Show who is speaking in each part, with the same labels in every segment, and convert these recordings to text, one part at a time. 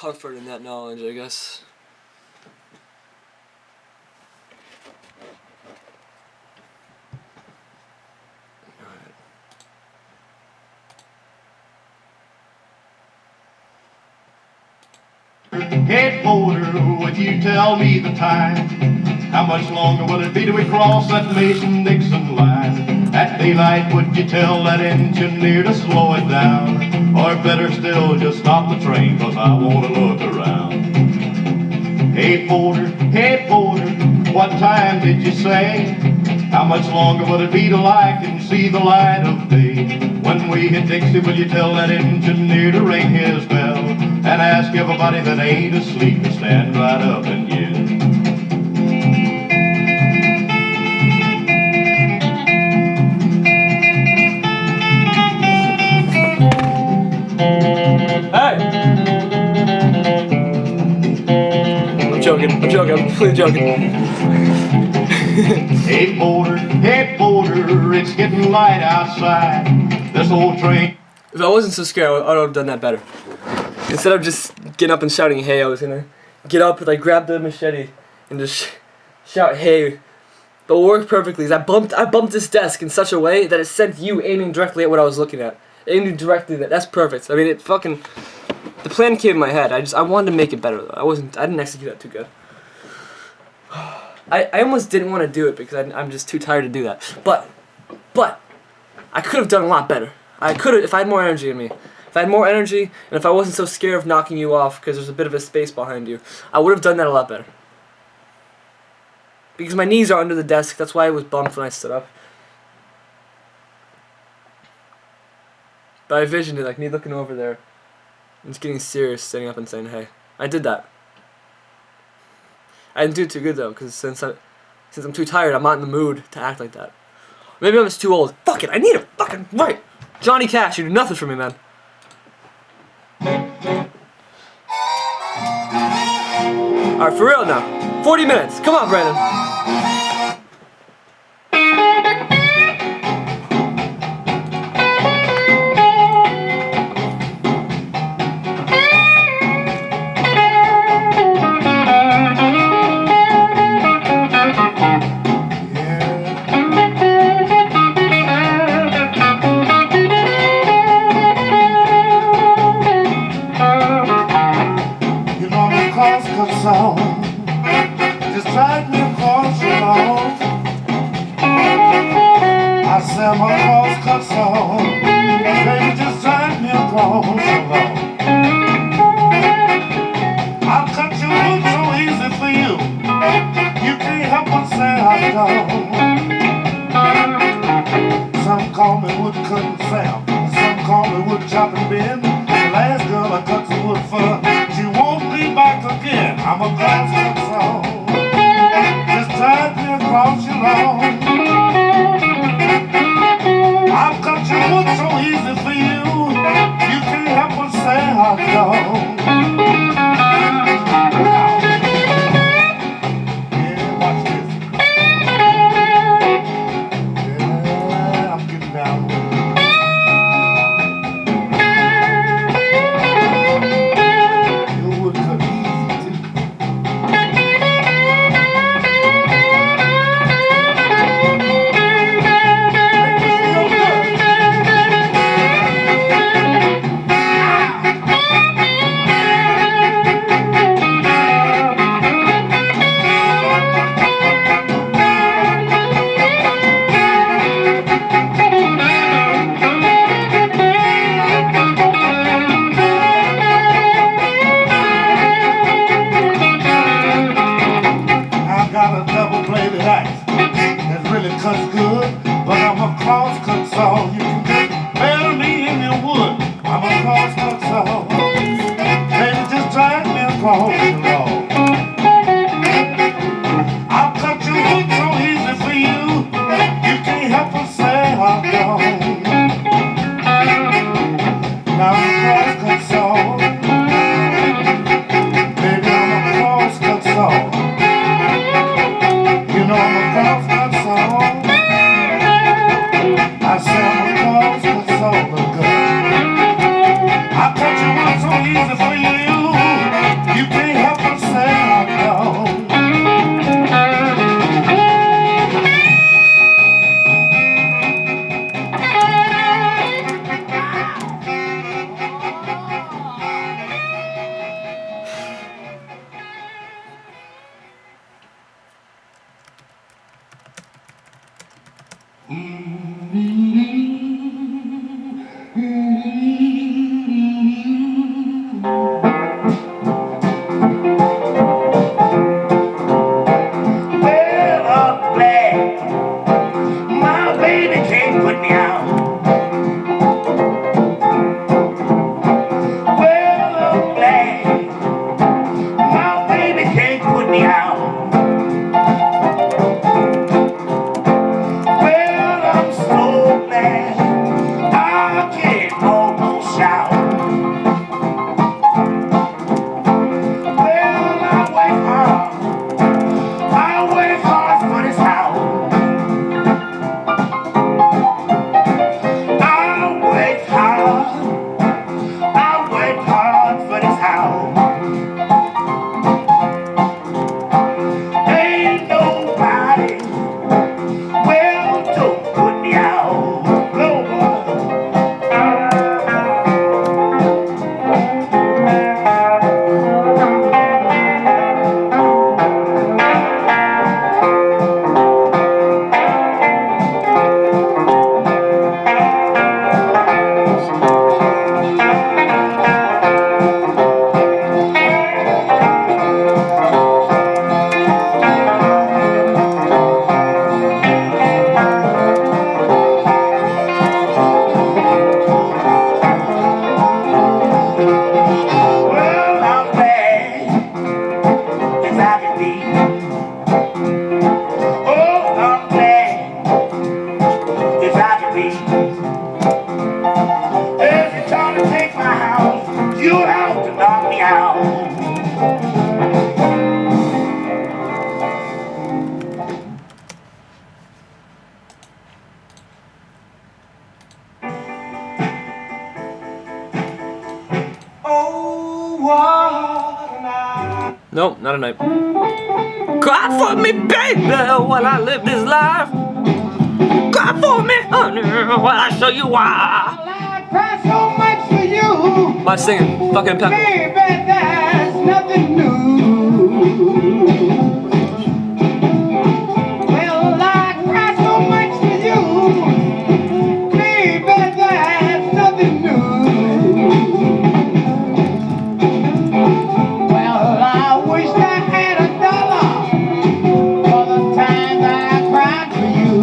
Speaker 1: comfort in that knowledge, I guess.
Speaker 2: Hey porter, would you tell me the time? How much longer will it be till we cross that Mason-Dixon line? At daylight, would you tell that engineer to slow it down? Or better still, just stop the train, 'cause I want to look around. Hey porter, what time did you say? How much longer will it be till I can see the light of day? When we hit Dixie, will you tell that engineer to ring his bell? And ask everybody that ain't asleep to stand right up and yell.
Speaker 1: Hey! I'm joking, I'm completely joking.
Speaker 2: Hey porter, it's getting light outside. This old train.
Speaker 1: If I wasn't so scared, I would have done that better. Instead of just getting up and shouting hey, I was gonna get up and like grab the machete and just shout hey. But what worked perfectly is I bumped this desk in such a way that it sent you aiming directly at what I was looking at. Aiming directly at that's perfect. I mean, it fucking, the plan came in my head. I wanted to make it better though. I didn't execute that too good. I almost didn't want to do it because I'm just too tired to do that. But I could have done a lot better. I could have, if I had more energy in me. If I had more energy, and if I wasn't so scared of knocking you off because there's a bit of a space behind you, I would have done that a lot better. Because my knees are under the desk, that's why I was bumped when I stood up. But I visioned it, like me looking over there, and just getting serious, standing up and saying, hey. I did that. I didn't do it too good though, because since I'm too tired, I'm not in the mood to act like that. Maybe I'm just too old. Fuck it, I need a fucking right. Johnny Cash, you do nothing for me, man. Alright, for real now. 40 minutes. Come on, Brandon.
Speaker 2: Just drive me across the lawn. I said my cross cuts on. Baby, just drive me across the lawn. I'll cut your wood so easy for you. You can't help but say I don't. Some call me wood cutting Sam. Some call me wood chopping Ben. The last girl I cut some wood for, she won't be back again. I'm a cross cut song. Just drive me across your lawn. I'll cut your wood so easy for you. You can't help but say I don't. Yeah, watch this. Yeah, I'm getting down with it. Your wood cut easy too. Well, I'm glad my baby can't put me out. Well, I'm glad my baby can't put me out. Well, I'm so glad I can almost shout. Well, I work hard for this house. I work hard for this house. Ain't nobody, well, don't put me out. No, well, I'm bad as I can be. Oh, I'm bad as I can be. Every time you take my house, you have to knock me out. Oh, what a night.
Speaker 1: Nope, not a night. Cry for me, baby, while I live this life. Cry for me, honey, while I show you why.
Speaker 3: I cry so much for you.
Speaker 1: My singing, fucking impeccable.
Speaker 3: Baby, that's nothing new. Well, I cry so much for you. Baby, that's nothing new. Well, I wish I had $1 for the time I cried for you.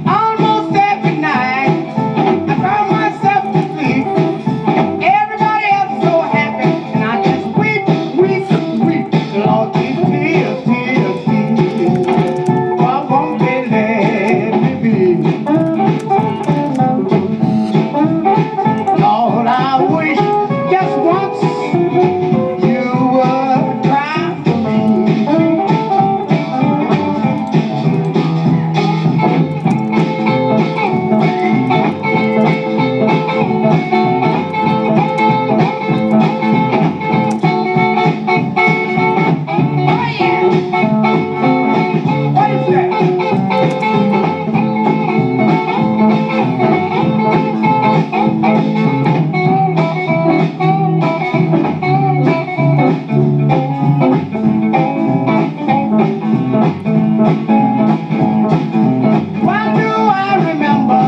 Speaker 3: Almost every night I cry myself to sleep. Everybody else so happy, and I just weep, weep, weep. Lord, these tears, tears, tears. Why won't they let me be? Lord, I wish just once you would cry for me. Oh yeah, what is that? Why do I remember?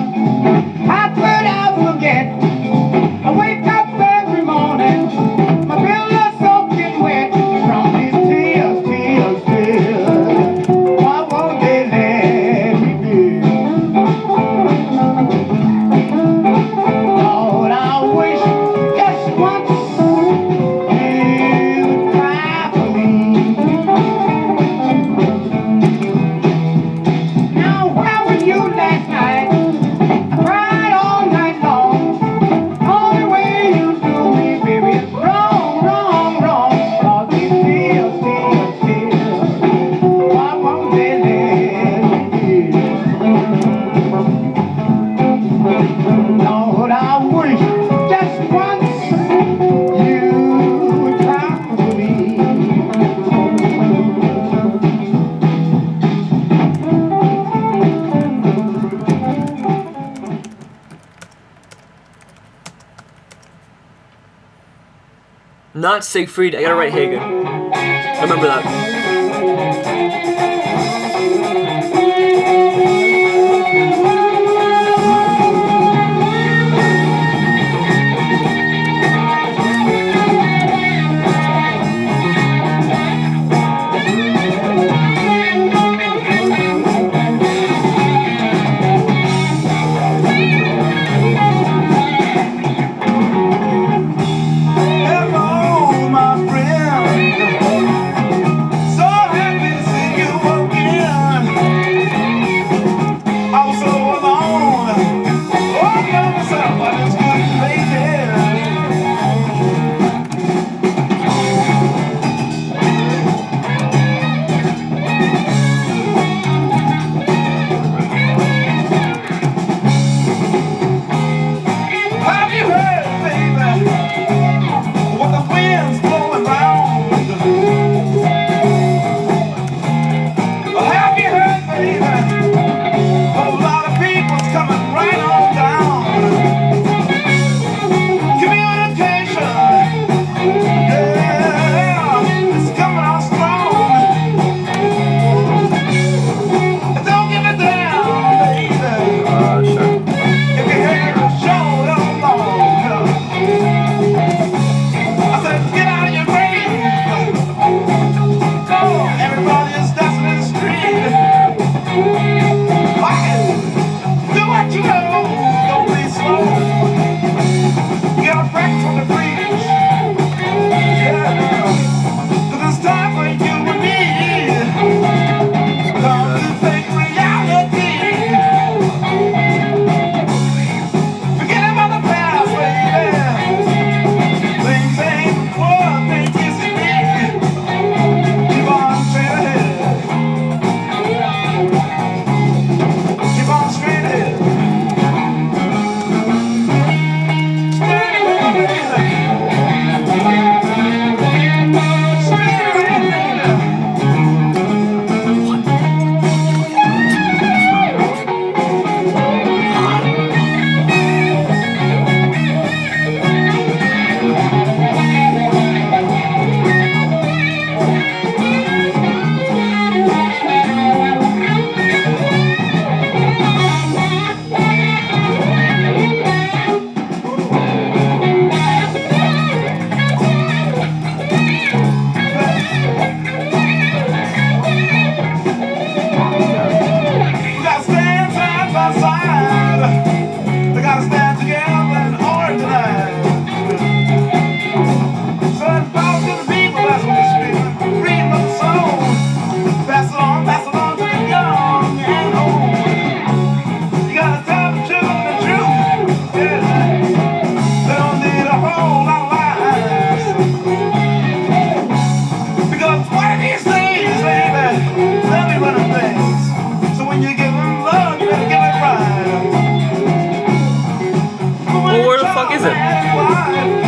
Speaker 3: How could I forget? I wake up every morning, my pillow soaking wet from these tears, tears, tears. Why won't they let me be? Lord, I wish just once you'd cry for me. Now, where were you last night? I cried all night long. Only way you do me, baby, is wrong, wrong, wrong. All these tears, tears, tears. Why won't they let me be? Lord, I wish just once you would cry for me.
Speaker 1: Not Siegfried, I gotta write Hagen. Remember that. fuck is it?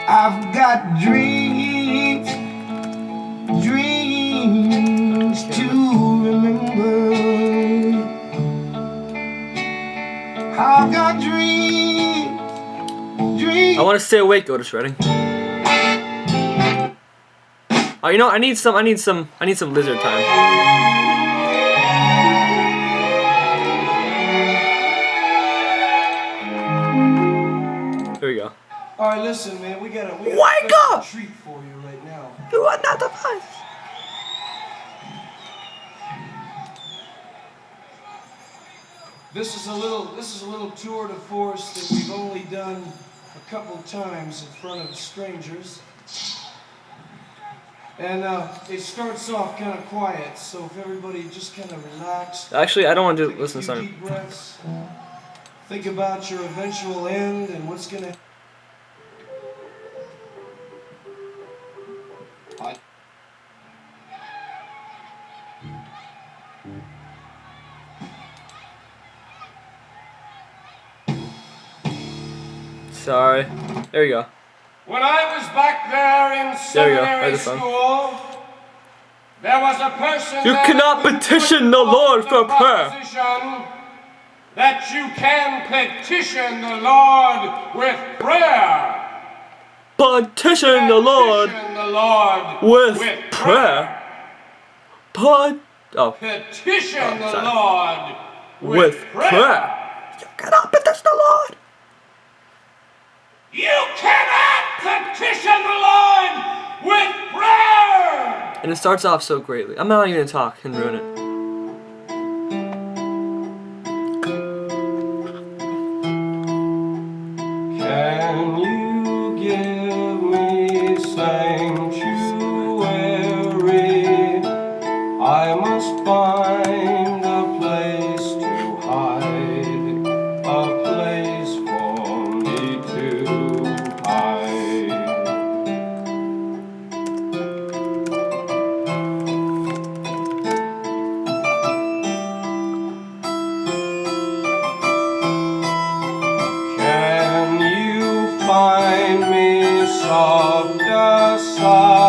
Speaker 3: I've got dreams, dreams to remember. I've got dreams, dreams.
Speaker 1: I want to stay awake, Otis Redding. Oh, you know, I need some lizard time. Here we go.
Speaker 4: All right, listen, man. We got a
Speaker 1: Wake
Speaker 4: special
Speaker 1: up!
Speaker 4: treat for you right now.
Speaker 1: You are not the boss.
Speaker 4: This is a little tour de force that we've only done a couple times in front of strangers. And it starts off kind of quiet, so if everybody just kind of relax.
Speaker 1: Actually, I don't want to
Speaker 4: take a
Speaker 1: listen to
Speaker 4: few
Speaker 1: something.
Speaker 4: deep breaths, think about your eventual end and what's gonna.
Speaker 1: Sorry. There you go.
Speaker 5: When I was back there in
Speaker 1: There you go.
Speaker 5: seminary
Speaker 1: Right, son.
Speaker 5: school, there was a person
Speaker 1: You
Speaker 5: there
Speaker 1: cannot
Speaker 5: who
Speaker 1: petition
Speaker 5: put
Speaker 1: the
Speaker 5: forth
Speaker 1: Lord
Speaker 5: the
Speaker 1: for prayer.
Speaker 5: proposition that you can petition the Lord with prayer.
Speaker 1: Petition the Lord
Speaker 5: Petition the Lord
Speaker 1: with prayer. Oh,
Speaker 5: Petition the
Speaker 1: sorry.
Speaker 5: Lord
Speaker 1: with prayer. You cannot petition the Lord.
Speaker 5: You cannot petition the Lord with prayer.
Speaker 1: And it starts off so greatly. I'm not even gonna talk and ruin it.
Speaker 4: Can you give me sanctuary? I must find a place to hide, a place for me to hide. Can you find me soft asylum?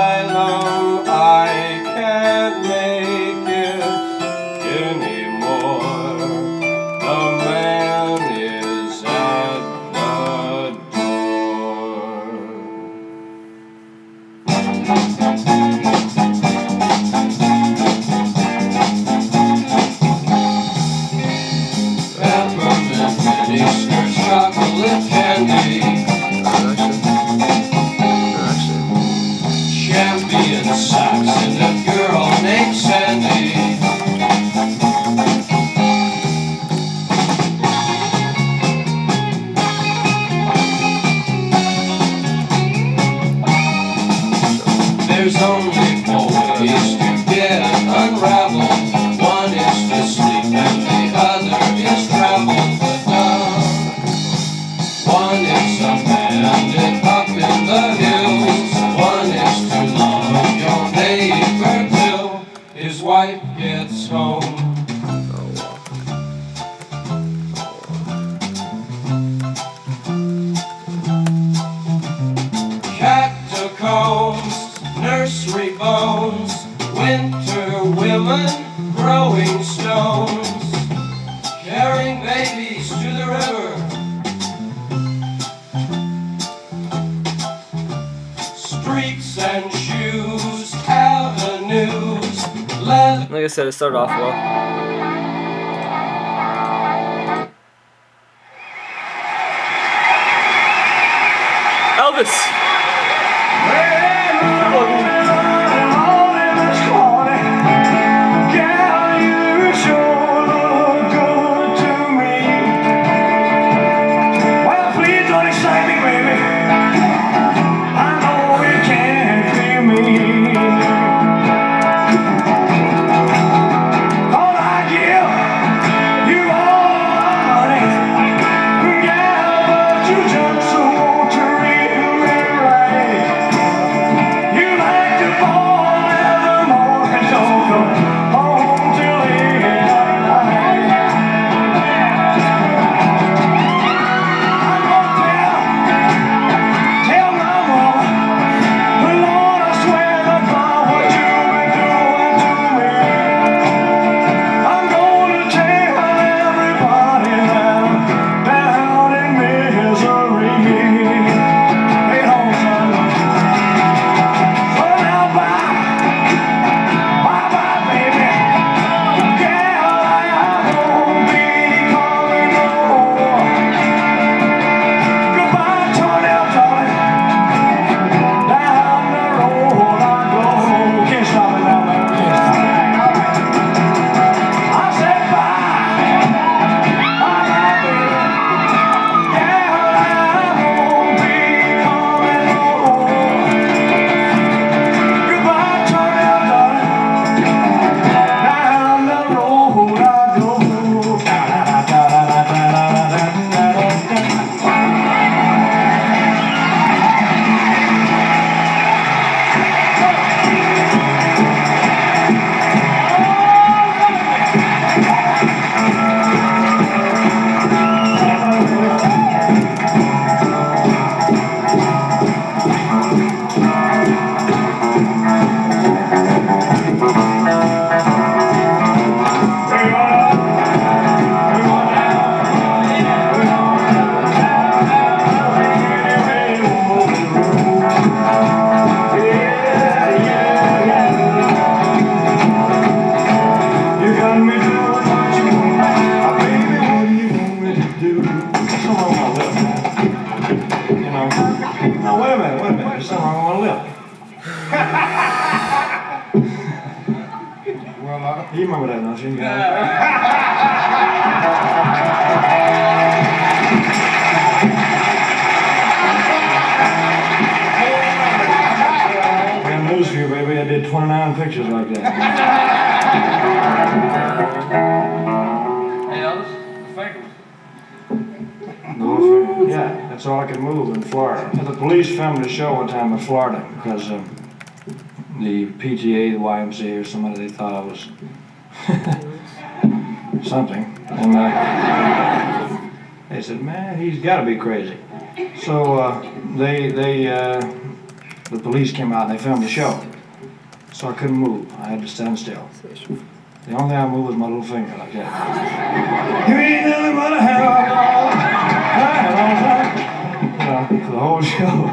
Speaker 4: I can't make it anymore. The man is at the door. Peppermint miniskirts, chocolate candy, champion socks, and a girl named Sandy. There's only four ways to get unraveled. One is to sleep and the other is travel. But one is a bandit up in the hills. One is to love your neighbor till his wife gets home.
Speaker 1: I said, it started off well. Elvis!
Speaker 6: You remember that, don't you? I got news for you, baby. I did 29 pictures like that.
Speaker 5: Hey, Elvis, the fingers.
Speaker 6: No, yeah, that's all I could move in Florida. The police filmed a show one time in Florida because the PTA, the YMCA, or somebody, they thought I was something. And they said, man, he's got to be crazy. So the police came out and they filmed the show. So I couldn't move. I had to stand still. The only thing I moved was my little finger like that. You ain't nothing but a hound dog. For the whole show.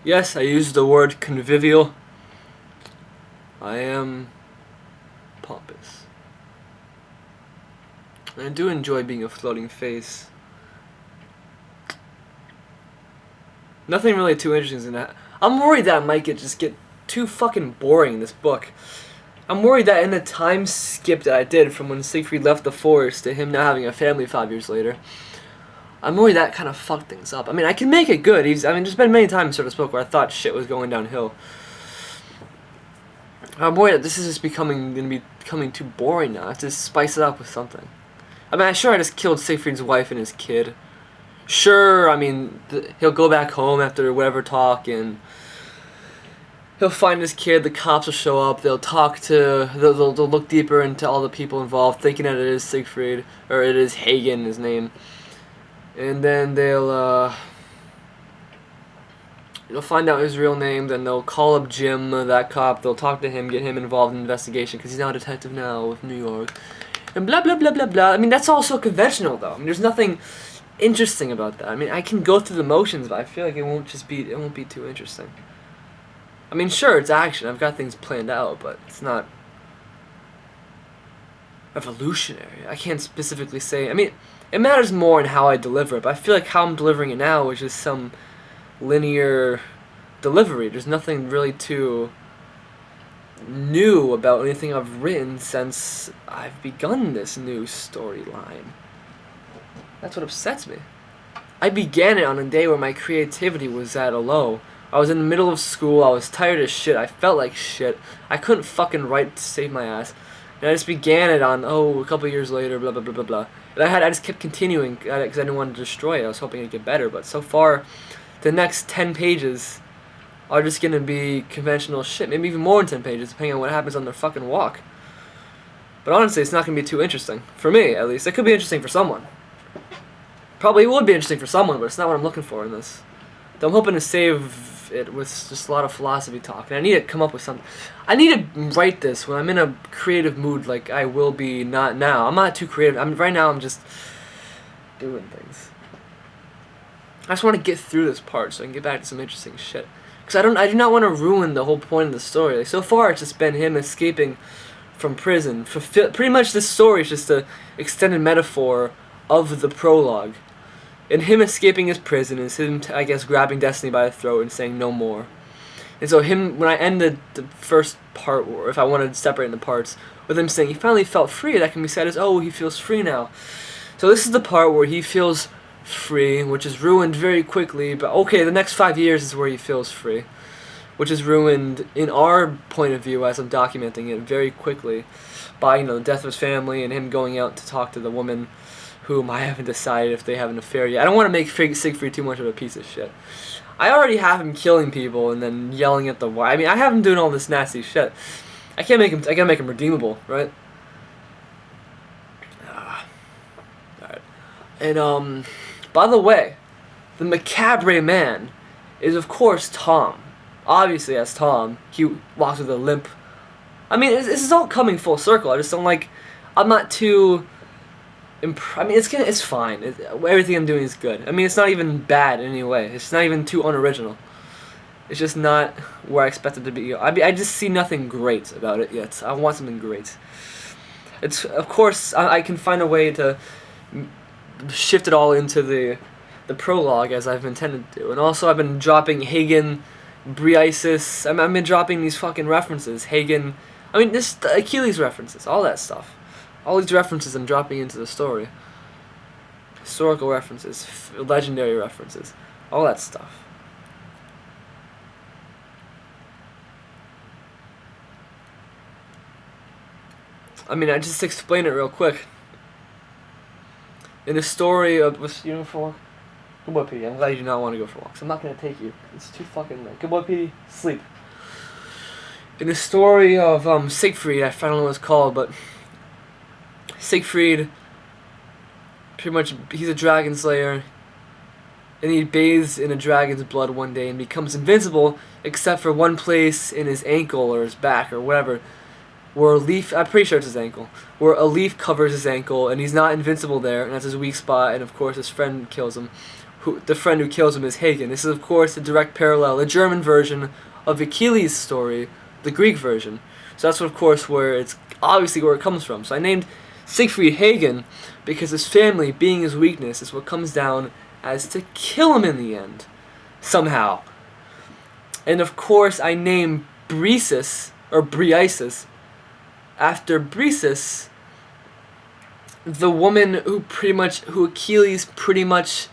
Speaker 1: Yes, I used the word convivial. I am pompous. And I do enjoy being a floating face. Nothing really too interesting in that. I'm worried that I might just get too fucking boring in this book. I'm worried that in the time skip that I did from when Siegfried left the forest to him now having a family 5 years later, I'm worried that kind of fucked things up. I mean, I can make it good. There's been many times in this book where I thought shit was going downhill. I'm worried that this is just becoming too boring now. I have to spice it up with something. I mean, sure, I just killed Siegfried's wife and his kid. Sure, I mean, he'll go back home after whatever talk, and he'll find his kid, the cops will show up, they'll look deeper into all the people involved, thinking that it is Siegfried, or it is Hagen, his name. And then they'll find out his real name, then they'll call up Jim, that cop, they'll talk to him, get him involved in the investigation, because he's now a detective now with New York. And blah, blah, blah, blah, blah. I mean, that's all so conventional, though. I mean, there's nothing interesting about that. I mean, I can go through the motions, but I feel like it won't be too interesting. I mean, sure, it's action. I've got things planned out, but it's not revolutionary. I can't specifically say. I mean, it matters more in how I deliver it, but I feel like how I'm delivering it now is just some linear delivery. There's nothing really too new about anything I've written since I've begun this new storyline. That's what upsets me. I began it on a day where my creativity was at a low. I was in the middle of school, I was tired as shit, I felt like shit, I couldn't fucking write to save my ass. And I just began it on, a couple years later, blah blah blah blah blah. And I just kept continuing, because I didn't want to destroy it, I was hoping it'd get better, but so far, the next 10 pages are just gonna be conventional shit, maybe even more than 10 pages, depending on what happens on their fucking walk. But honestly, it's not gonna be too interesting. For me, at least. It could be interesting for someone. Probably would be interesting for someone, but it's not what I'm looking for in this. So I'm hoping to save it with just a lot of philosophy talk, and I need to come up with something. I need to write this when I'm in a creative mood, like I will be not now. I'm not too creative. Right now I'm just doing things. I just want to get through this part so I can get back to some interesting shit. Because I do not want to ruin the whole point of the story. Like, so far it's just been him escaping from prison. Pretty much this story is just an extended metaphor of the prologue. And him escaping his prison is him, I guess, grabbing Destiny by the throat and saying no more. And so when I ended the first part, or if I wanted to separate in the parts, with him saying he finally felt free, that can be said as, oh, he feels free now. So this is the part where he feels free, which is ruined very quickly, but okay, the next 5 years is where he feels free, which is ruined in our point of view as I'm documenting it very quickly by, the death of his family and him going out to talk to the woman whom I haven't decided if they have an affair yet. I don't want to make Siegfried too much of a piece of shit. I already have him killing people and then yelling at the wife. I mean, I have him doing all this nasty shit. I gotta make him redeemable, right? Alright. And, by the way, the macabre man is, of course, Tom. Obviously, as Tom, he walks with a limp. I mean, this is all coming full circle. I just don't like... I'm not too... I mean, it's fine. Everything I'm doing is good. I mean, it's not even bad in any way. It's not even too unoriginal. It's just not where I expect it to be. I just see nothing great about it yet. I want something great. It's, of course, I can find a way to shift it all into the prologue as I've intended to. And also, I've been dropping Hagen, Briasis. I've been dropping these fucking references. Hagen, I mean, this Achilles references, all that stuff. All these references I'm dropping into the story. Historical references, legendary references, all that stuff. I mean, I just explain it real quick. In the story of... You know, for walk? Good boy, Petey. I'm glad you do not want to go for walks. I'm not going to take you. It's too fucking late. Good boy, Petey. Sleep. In the story of Siegfried, I don't know what it's called, but... Siegfried, pretty much, he's a dragon slayer, and he bathes in a dragon's blood one day and becomes invincible, except for one place in his ankle or his back or whatever, where a leaf, I'm pretty sure it's his ankle, where a leaf covers his ankle, and he's not invincible there, and that's his weak spot, and of course his friend kills him, the friend who kills him is Hagen. This is, of course, a direct parallel, a German version of Achilles' story, the Greek version. So that's, of course, where it's obviously where it comes from. So I named Siegfried Hagen because his family, being his weakness, is what comes down as to kill him in the end, somehow. And of course, I named Briseis after Briseis, the woman who Achilles pretty much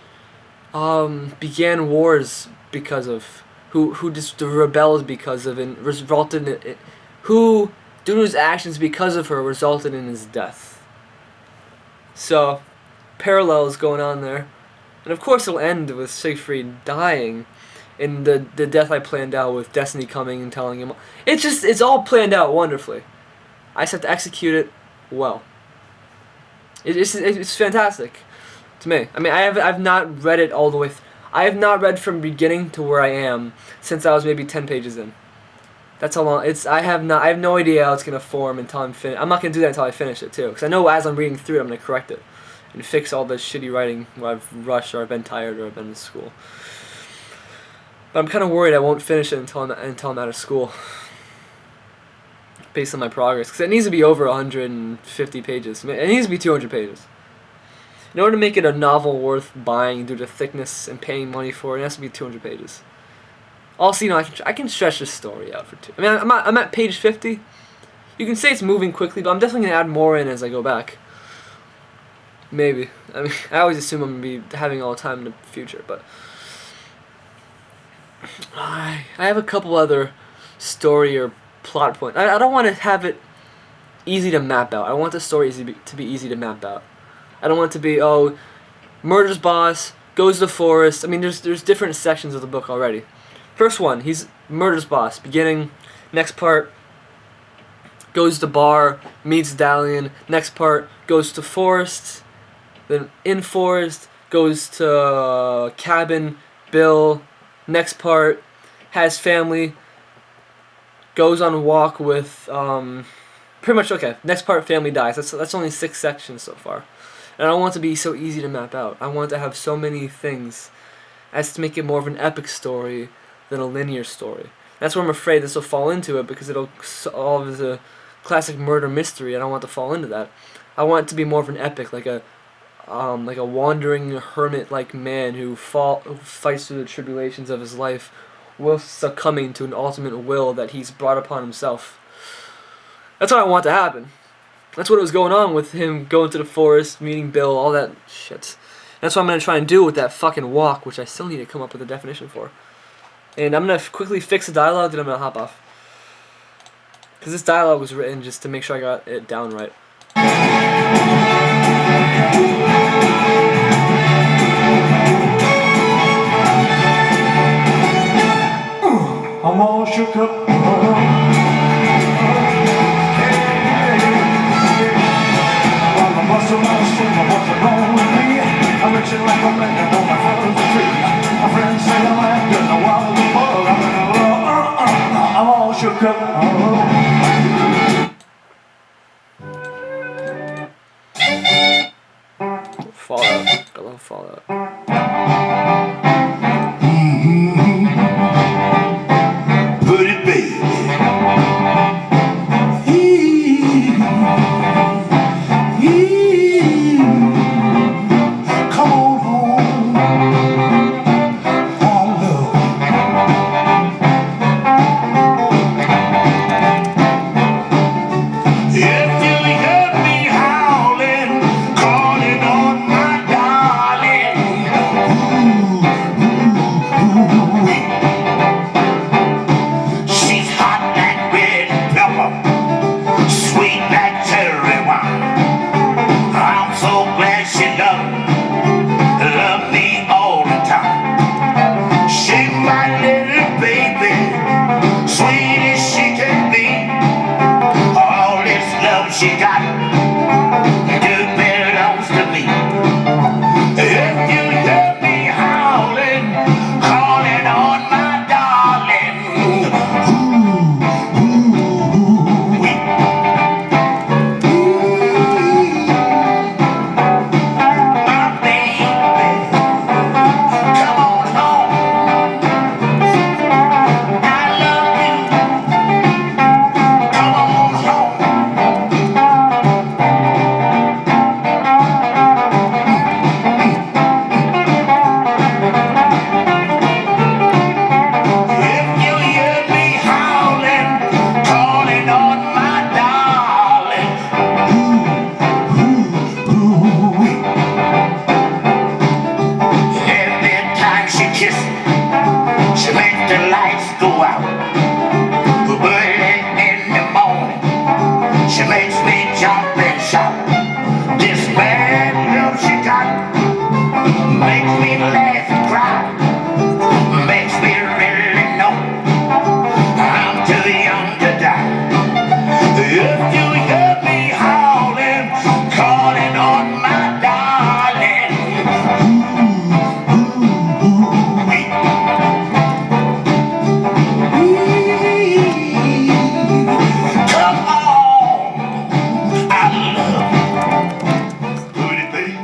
Speaker 1: began wars because of, who just rebelled because of, and resulted in it, who, due to his actions because of her, resulted in his death. So, parallels going on there. And of course it'll end with Siegfried dying in the death I planned out, with Destiny coming and telling him. It's all planned out wonderfully. I just have to execute it well. It's fantastic to me. I mean, I've not read it all the way. I have not read from beginning to where I am since I was maybe 10 pages in. That's how long I have no idea how it's gonna form until I'm finished. I'm not gonna do that until I finish it too, because I know as I'm reading through it, I'm gonna correct it and fix all the shitty writing where I've rushed or I've been tired or I've been in school. But I'm kind of worried I won't finish it until I'm out of school, based on my progress, because it needs to be over 150 pages. It needs to be 200 pages. In order to make it a novel worth buying due to thickness and paying money for it, it has to be 200 pages. Also, you know, I can stretch this story out for two. I mean, I'm at page 50. You can say it's moving quickly, but I'm definitely going to add more in as I go back. Maybe. I mean, I always assume I'm going to be having all the time in the future, but I have a couple other story or plot points. I don't want to have it easy to map out. I want the story to be easy to map out. I don't want it to be, oh, murders boss, goes to the forest. I mean, there's different sections of the book already. First one, he's murders boss. Beginning, next part, goes to bar, meets Dalian. Next part, goes to forest. Then in forest, goes to cabin, Bill. Next part, has family, goes on a walk with, pretty much, okay, next part, family dies. That's only 6 sections so far. And I don't want it to be so easy to map out. I want it to have so many things as to make it more of an epic story than a linear story. That's where I'm afraid this will fall into it, because it'll solve as a classic murder mystery. I don't want it to fall into that. I want it to be more of an epic, like a wandering hermit-like man who fights through the tribulations of his life while succumbing to an ultimate will that he's brought upon himself. That's what I want to happen. That's what was going on with him going to the forest, meeting Bill, all that shit. That's what I'm going to try and do with that fucking walk, which I still need to come up with a definition for. And I'm going to quickly fix the dialogue, then I'm going to hop off. Because this dialogue was written just to make sure I got it down right.
Speaker 6: I'm all shook up. I'm itching like a man on my front of the tree. My friends say I'm acting a wild as a bug. I'm all shook up.
Speaker 1: Fallout. I love Fallout.
Speaker 2: Put it, baby.
Speaker 3: kiss her. She makes the lights go out early in the morning. She makes me jump and shout. This bad love she got makes me laugh and cry. Makes me really know I'm too young to die. If you hear me howling, calling on my darling, come on, I love you, pretty baby.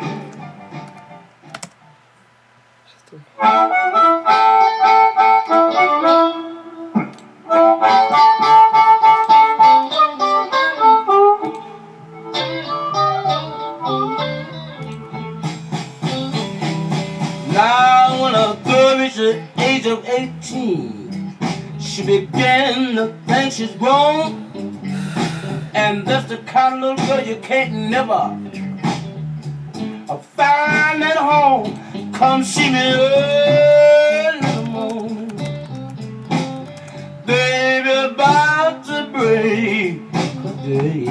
Speaker 4: Now when a girl reaches the age of 18, she began to think she's grown. And that's the kind of little girl you can't never find at home. Come see me early in the morning, baby, about to break a day.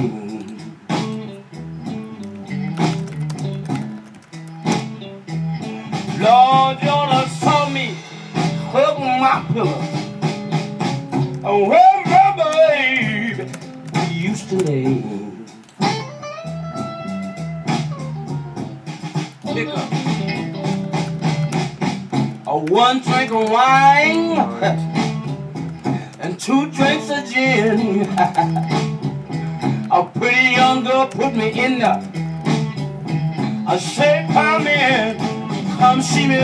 Speaker 4: Lord, you done saw me hug my pillow. Oh, where my baby used to lay. Pick up one drink of wine and 2 drinks of gin. A pretty young girl put me in there. I said, come in, come see me.